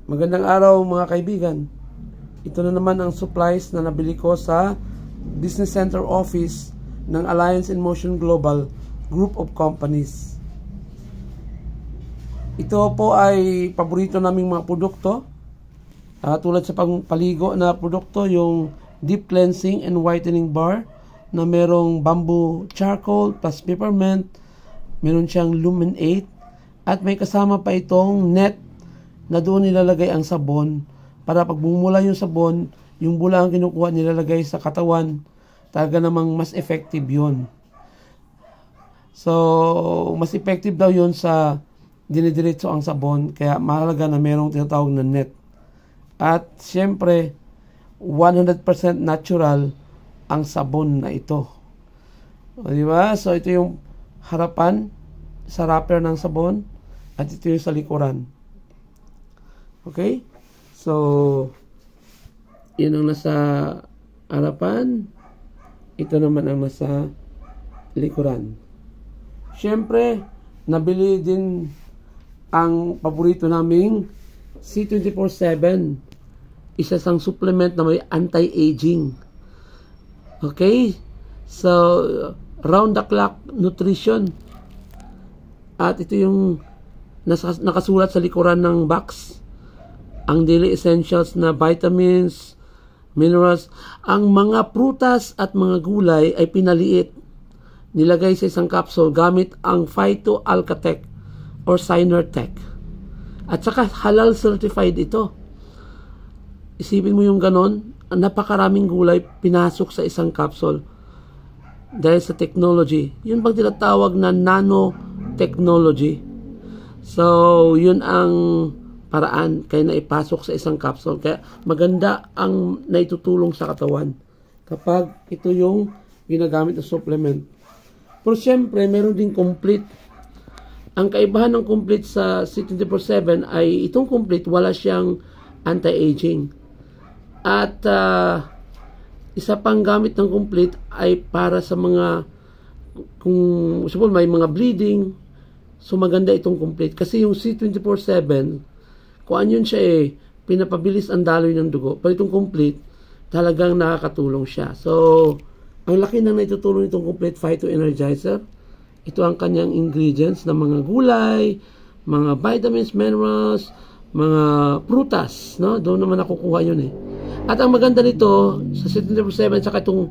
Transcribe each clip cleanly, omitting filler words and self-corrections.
Magandang araw mga kaibigan. Ito na naman ang supplies na nabili ko sa Business Center Office ng Alliance in Motion Global Group of Companies. Ito po ay paborito naming mga produkto. Tulad sa paligo na produkto, yung Deep Cleansing and Whitening Bar na merong bamboo charcoal plus peppermint. Meron siyang Lumen 8 at may kasama pa itong net na doon nilalagay ang sabon para pag bumula yung sabon, yung bula ang kinukuha nilalagay sa katawan, talaga namang mas effective yun. So, mas effective daw yun sa dinidiretso ang sabon, kaya mahalaga na merong tinatawag na net. At syempre, 100% natural ang sabon na ito. O, diba? So, ito yung harapan sa wrapper ng sabon at ito yung sa likuran. Okay? So, yun ang nasa harapan. Ito naman ang nasa likuran. Siyempre, nabili din ang paborito naming C24/7. Isa sang supplement na may anti-aging. Okay? So, round the clock nutrition. At ito yung nakasulat sa likuran ng box. Ang daily essentials na vitamins, minerals. Ang mga prutas at mga gulay ay pinaliit. Nilagay sa isang capsule gamit ang Phyto-Alcatech or Synertech. At saka halal certified ito. Isipin mo yung ganon, napakaraming gulay pinasok sa isang capsule. Dahil sa technology. Yun bang tinatawag na nanotechnology. So, yun ang paraan kaya naipasok sa isang capsule. Kaya maganda ang naitutulong sa katawan kapag ito yung ginagamit na supplement. Pero syempre, meron din complete. Ang kaibahan ng complete sa C24/7 ay itong complete, wala siyang anti-aging. At isa pang gamit ng complete ay para sa mga, kung suppose may mga bleeding, so maganda itong complete. Kasi yung C24/7, kung ano yun siya pinapabilis ang daloy ng dugo. Pero itong complete, talagang nakakatulong siya. So, ang laki na naitutulong itong complete Phyto Energizer. Ito ang kanyang ingredients ng mga gulay, mga vitamins, minerals, mga prutas. No? Doon naman nakukuha yun At ang maganda nito, sa 7/7, saka itong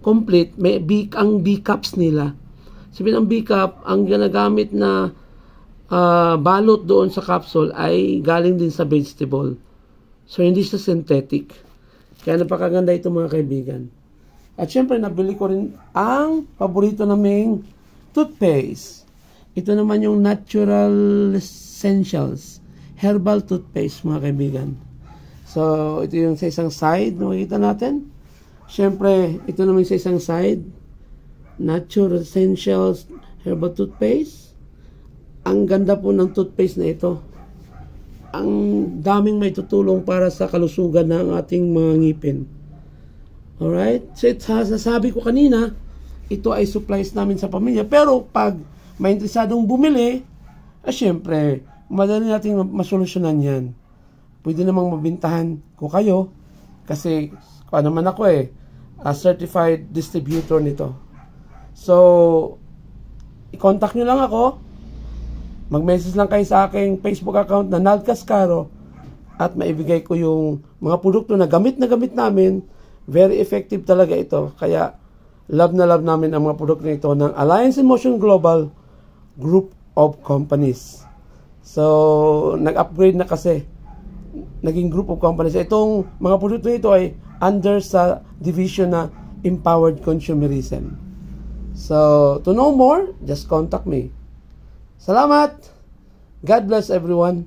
complete, may ang B-cups nila. Sabihin ang B-cup, ang ginagamit na balot doon sa capsule ay galing din sa vegetable. So, hindi siya synthetic. Kaya napakaganda ito mga kaibigan. At syempre, nabili ko rin ang paborito naming toothpaste. Ito naman yung Natural Essentials Herbal Toothpaste mga kaibigan. So, ito yung sa isang side na makikita natin. Syempre, ito naman sa isang side. Natural Essentials Herbal Toothpaste. Ang ganda po ng toothpaste na ito. Ang daming may tutulong para sa kalusugan ng ating mga ngipin. Alright? So, sasabi ko kanina, ito ay supplies namin sa pamilya. Pero, pag may interesadong bumili, syempre, madali natin masolusyonan yan. Pwede namang mabintahan ko kayo. Kasi, kung naman ako certified distributor nito. So, i-contact nyo lang ako. Mag-message lang kayo sa aking Facebook account na Nald Cascaro at maibigay ko yung mga produkto na gamit namin. Very effective talaga ito. Kaya love na love namin ang mga produkto nito ng Alliance in Motion Global Group of Companies. So, nag-upgrade na kasi. Naging group of companies. Itong mga produkto nito ay under sa division na Empowered Consumerism. So, to know more, just contact me. Salamat! God bless everyone!